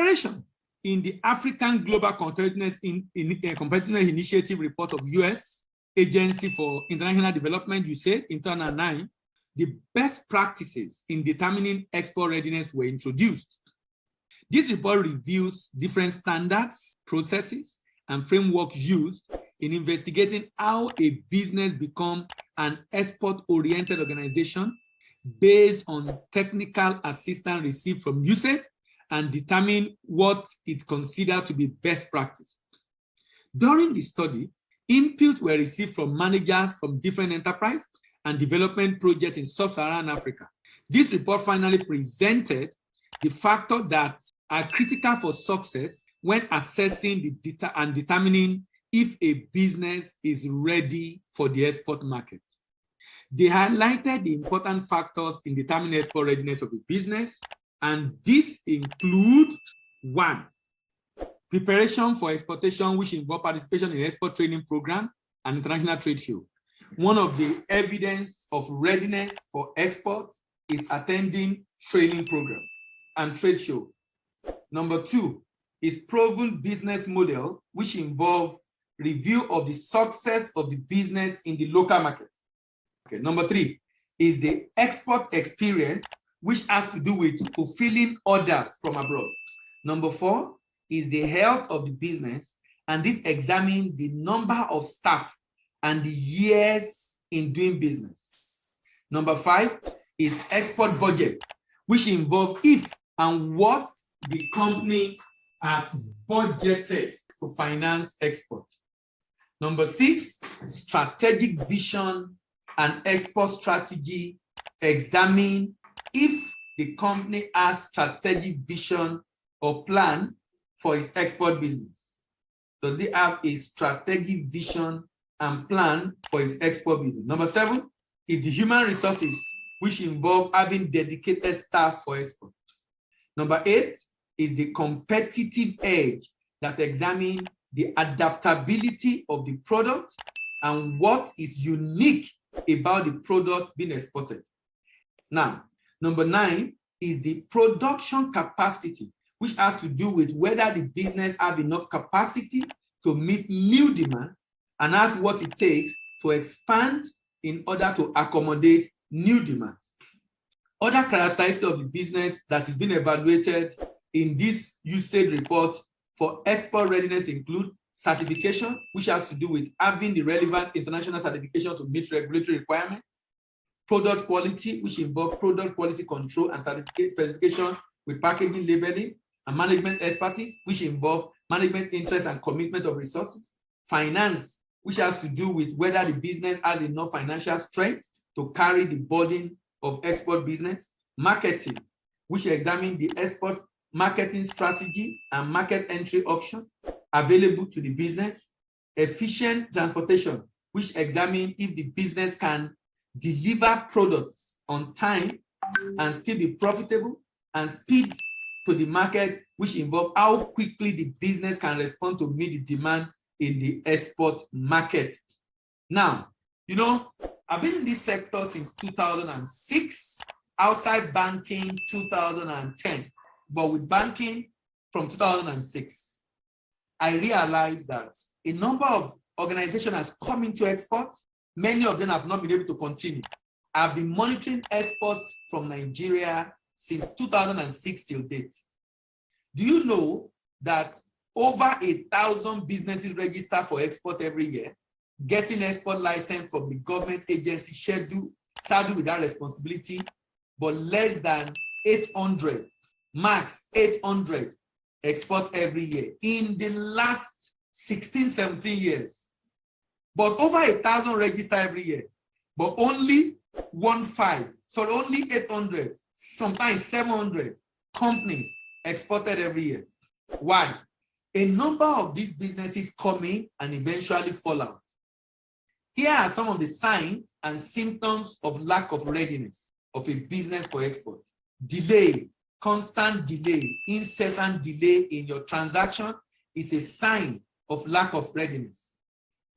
Preparation. In the African Global Competitiveness Initiative report of U.S. Agency for International Development, USAID, in 2009, the best practices in determining export readiness were introduced. This report reviews different standards, processes, and frameworks used in investigating how a business becomes an export-oriented organization based on technical assistance received from USAID and determine what it considered to be best practice. During the study, inputs were received from managers from different enterprise and development projects in sub-Saharan Africa. This report finally presented the factors that are critical for success when assessing and determining if a business is ready for the export market. They highlighted the important factors in determining export readiness of a business, and this includes: 1, preparation for exportation, which involves participation in export training program and international trade show. One of the evidence of readiness for export is attending training program and trade show. Number 2 is proven business model, which involve review of the success of the business in the local market. Okay. Number 3 is the export experience, which has to do with fulfilling orders from abroad. Number 4 is the health of the business, and this examines the number of staff and the years in doing business. Number 5 is export budget, which involves if and what the company has budgeted to finance export. Number 6, strategic vision and export strategy. Examine if the company has strategic vision or plan for its export business. Does it have a strategic vision and plan for its export business? Number 7 is the human resources, which involve having dedicated staff for export. Number 8 is the competitive edge that examines the adaptability of the product and what is unique about the product being exported. Now, number 9 is the production capacity, which has to do with whether the business have enough capacity to meet new demand and has what it takes to expand in order to accommodate new demands. Other characteristics of the business that is being evaluated in this USAID report for export readiness include certification, which has to do with having the relevant international certification to meet regulatory requirements; product quality, which involves product quality control and certificate specification with packaging, labeling, and management expertise, which involve management interest and commitment of resources; finance, which has to do with whether the business has enough financial strength to carry the burden of export business; marketing, which examines the export marketing strategy and market entry option available to the business; efficient transportation, which examines if the business can deliver products on time and still be profitable; and speed to the market, which involves how quickly the business can respond to meet the demand in the export market. Now, you know, I've been in this sector since 2006, outside banking 2010, but with banking from 2006, I realized that a number of organizations have come into export. Many of them have not been able to continue. I've been monitoring exports from Nigeria since 2006 till date. Do you know that over 1,000 businesses register for export every year, getting export license from the government agency saddled with that responsibility, but less than 800, max 800 export every year in the last 16, 17 years. But over 1,000 register every year, but only only 800, sometimes 700 companies exported every year. Why? A number of these businesses come in and eventually fall out. Here are some of the signs and symptoms of lack of readiness of a business for export. Delay, constant delay, incessant delay in your transaction is a sign of lack of readiness.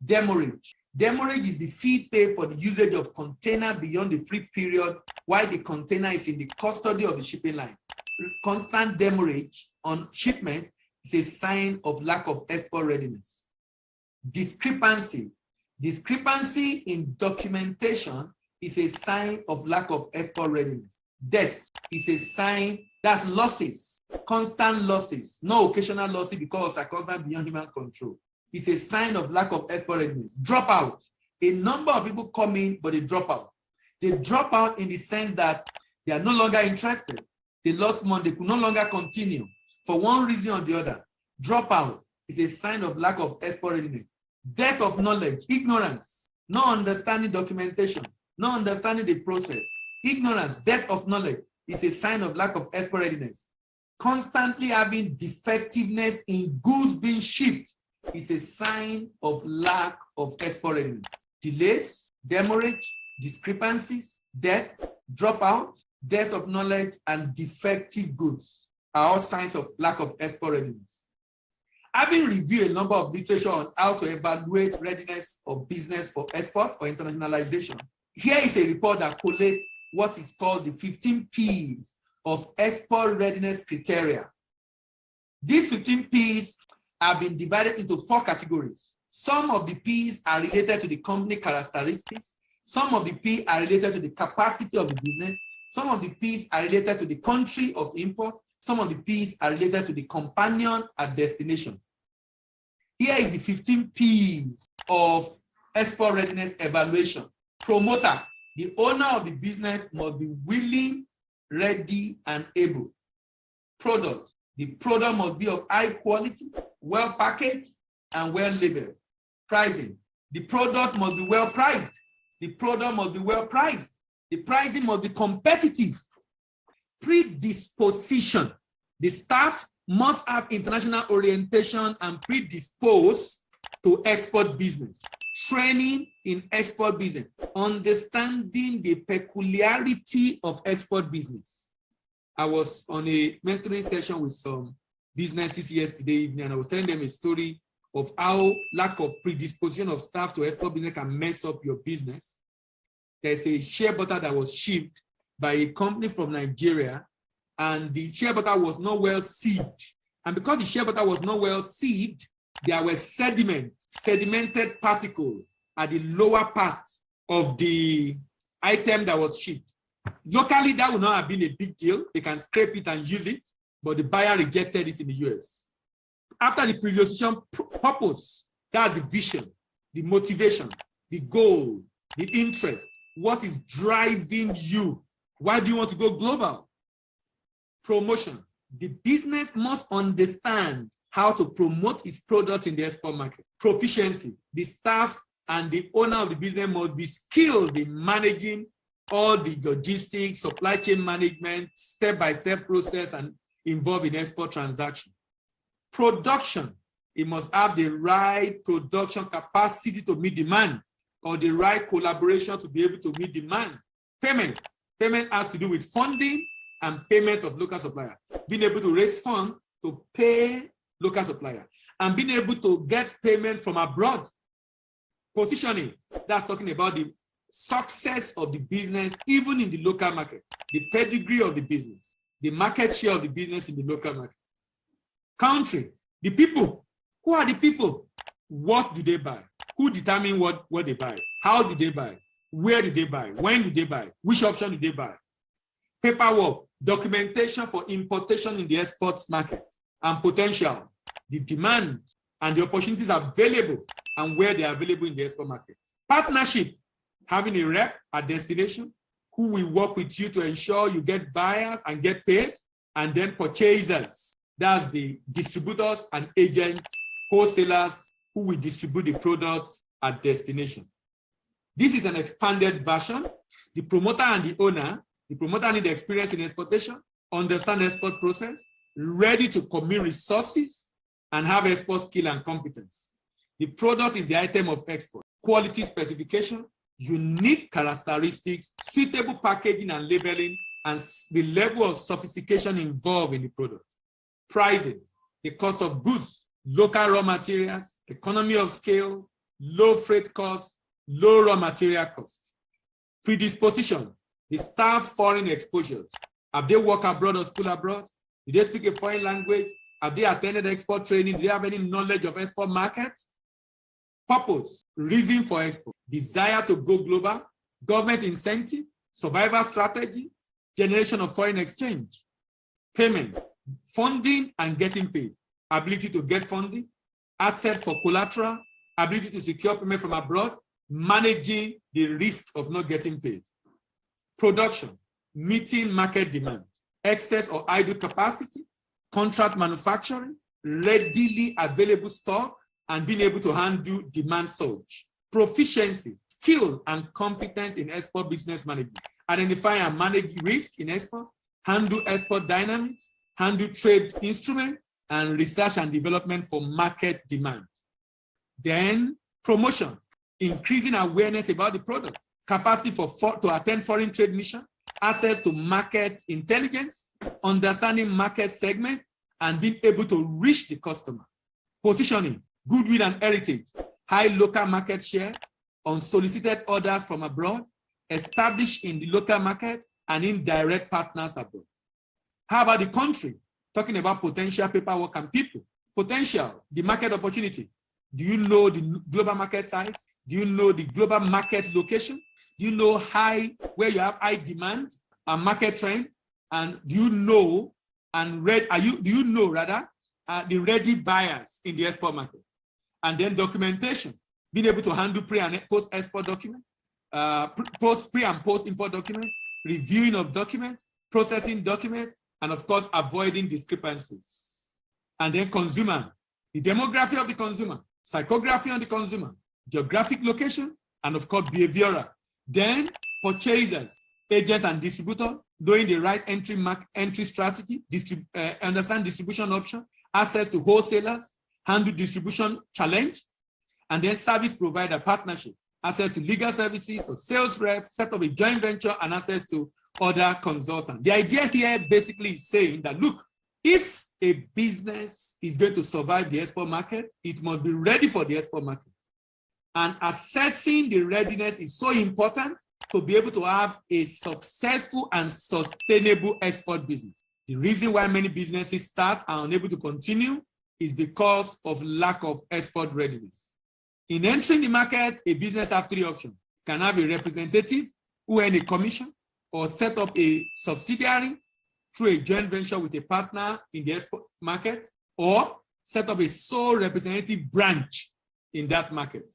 Demurrage. Demurrage is the fee paid for the usage of container beyond the free period while the container is in the custody of the shipping line. Constant demurrage on shipment is a sign of lack of export readiness. Discrepancy in documentation is a sign of lack of export readiness. Debt is a sign, that's losses, constant losses, no occasional losses because are constant beyond human control. It's a sign of lack of export readiness. Dropout. A number of people come in, but they drop out. They drop out in the sense that they are no longer interested. They lost money, they could no longer continue for one reason or the other. Dropout is a sign of lack of export readiness. Death of knowledge, ignorance, no understanding documentation, no understanding the process. Ignorance, death of knowledge is a sign of lack of export readiness. Constantly having defectiveness in goods being shipped is a sign of lack of export readiness. Delays, demurrage, discrepancies, debt, dropout, death of knowledge, and defective goods are all signs of lack of export readiness. Having reviewed a number of literature on how to evaluate readiness of business for export or internationalization, here is a report that collates what is called the 15 P's of export readiness criteria. These 15 P's have been divided into 4 categories. Some of the P's are related to the company characteristics. Some of the P's are related to the capacity of the business. Some of the P's are related to the country of import. Some of the P's are related to the companion at destination. Here is the 15 P's of export readiness evaluation. Promoter, the owner of the business must be willing, ready, and able. Product, the product must be of high quality, well packaged, and well labeled. Pricing, the product must be well priced. The product must be well priced. The pricing must be competitive. Predisposition, the staff must have international orientation and predispose to export business. Training in export business, understanding the peculiarity of export business. I was on a mentoring session with some businesses yesterday evening, and I was telling them a story of how lack of predisposition of staff to export business can mess up your business. There's a shea butter that was shipped by a company from Nigeria, and the shea butter was not well sieved. And because the shea butter was not well sieved, there were sedimented particles at the lower part of the item that was shipped. Locally, that would not have been a big deal. They can scrape it and use it, but the buyer rejected it in the US. After the predisposition purpose, that's the vision, the motivation, the goal, the interest. What is driving you? Why do you want to go global? Promotion. The business must understand how to promote its product in the export market. Proficiency. The staff and the owner of the business must be skilled in managing all the logistics, supply chain management, step-by-step process, and involved in export transaction. Production. It must have the right production capacity to meet demand, or the right collaboration to be able to meet demand. Payment. Payment has to do with funding and payment of local supplier. Being able to raise funds to pay local supplier, and being able to get payment from abroad. Positioning, that's talking about the success of the business, even in the local market, the pedigree of the business, the market share of the business in the local market. Country, the people. Who are the people? What do they buy? Who determine what they buy? How did they buy? Where did they buy? When did they buy? Which option did they buy? Paperwork, documentation for importation in the exports market, and potential, the demand and the opportunities available and where they are available in the export market. Partnership, having a rep at destination who will work with you to ensure you get buyers and get paid, and then purchasers, that's the distributors and agents, wholesalers who will distribute the products at destination. This is an expanded version. The promoter and the owner, the promoter need experience in exportation, understand the export process, ready to commit resources, and have export skill and competence. The product is the item of export. Quality specification, unique characteristics, suitable packaging and labeling, and the level of sophistication involved in the product. Pricing, the cost of goods, local raw materials, economy of scale, low freight costs, low raw material cost. Predisposition, the staff foreign exposures. Have they worked abroad or school abroad? Do they speak a foreign language? Have they attended export training? Do they have any knowledge of export market? Purpose, reason for export, desire to go global, government incentive, survival strategy, generation of foreign exchange, payment, funding and getting paid, ability to get funding, asset for collateral, ability to secure payment from abroad, managing the risk of not getting paid, production, meeting market demand, excess or idle capacity, contract manufacturing, readily available stock, and being able to handle demand surge, proficiency, skill, and competence in export business management, identify and manage risk in export, handle export dynamics, handle trade instrument, and research and development for market demand. Then promotion, increasing awareness about the product, capacity to attend foreign trade mission, access to market intelligence, understanding market segment, and being able to reach the customer. Positioning, goodwill and heritage, high local market share, unsolicited orders from abroad, established in the local market, and indirect partners abroad. How about the country? Talking about potential, paperwork, and people. Potential, the market opportunity. Do you know the global market size? Do you know the global market location? Do you know where you have high demand and market trend? And do you know the ready buyers in the export market? And then documentation, being able to handle pre and post export document, pre and post import document, reviewing of document, processing document, and of course, avoiding discrepancies. And then consumer, the demography of the consumer, psychography on the consumer, geographic location, and of course, behavioral. Then purchasers, agent and distributor, knowing the right entry strategy, understand distribution option, access to wholesalers, handle distribution challenge, and then service provider partnership, access to legal services or sales rep, set up a joint venture, and access to other consultants. The idea here basically is saying that, look, if a business is going to survive the export market, it must be ready for the export market. And assessing the readiness is so important to be able to have a successful and sustainable export business. The reason why many businesses start and are unable to continue is because of lack of export readiness. In entering the market, a business has three options. It can have a representative who earn a commission, or set up a subsidiary through a joint venture with a partner in the export market, or set up a sole representative branch in that market.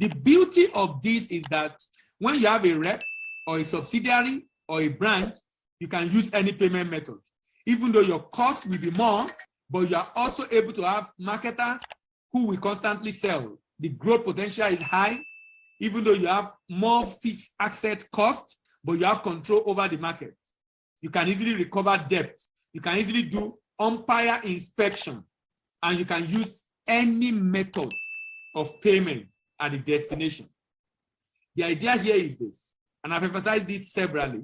The beauty of this is that when you have a rep or a subsidiary or a branch, you can use any payment method. Even though your cost will be more, but you are also able to have marketers who will constantly sell. The growth potential is high, even though you have more fixed asset cost, but you have control over the market. You can easily recover debt. You can easily do umpire inspection, and you can use any method of payment at the destination. The idea here is this, and I've emphasized this severally,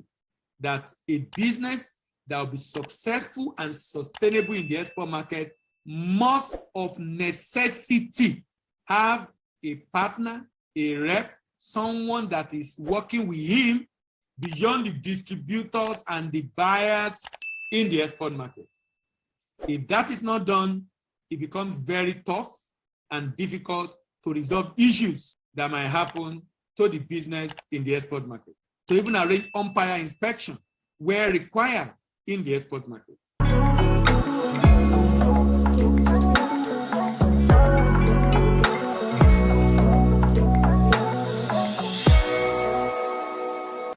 that a business that will be successful and sustainable in the export market must of necessity have a partner, a rep, someone that is working with him beyond the distributors and the buyers in the export market. If that is not done, it becomes very tough and difficult to resolve issues that might happen to the business in the export market. To even arrange umpire inspection where required in the export market.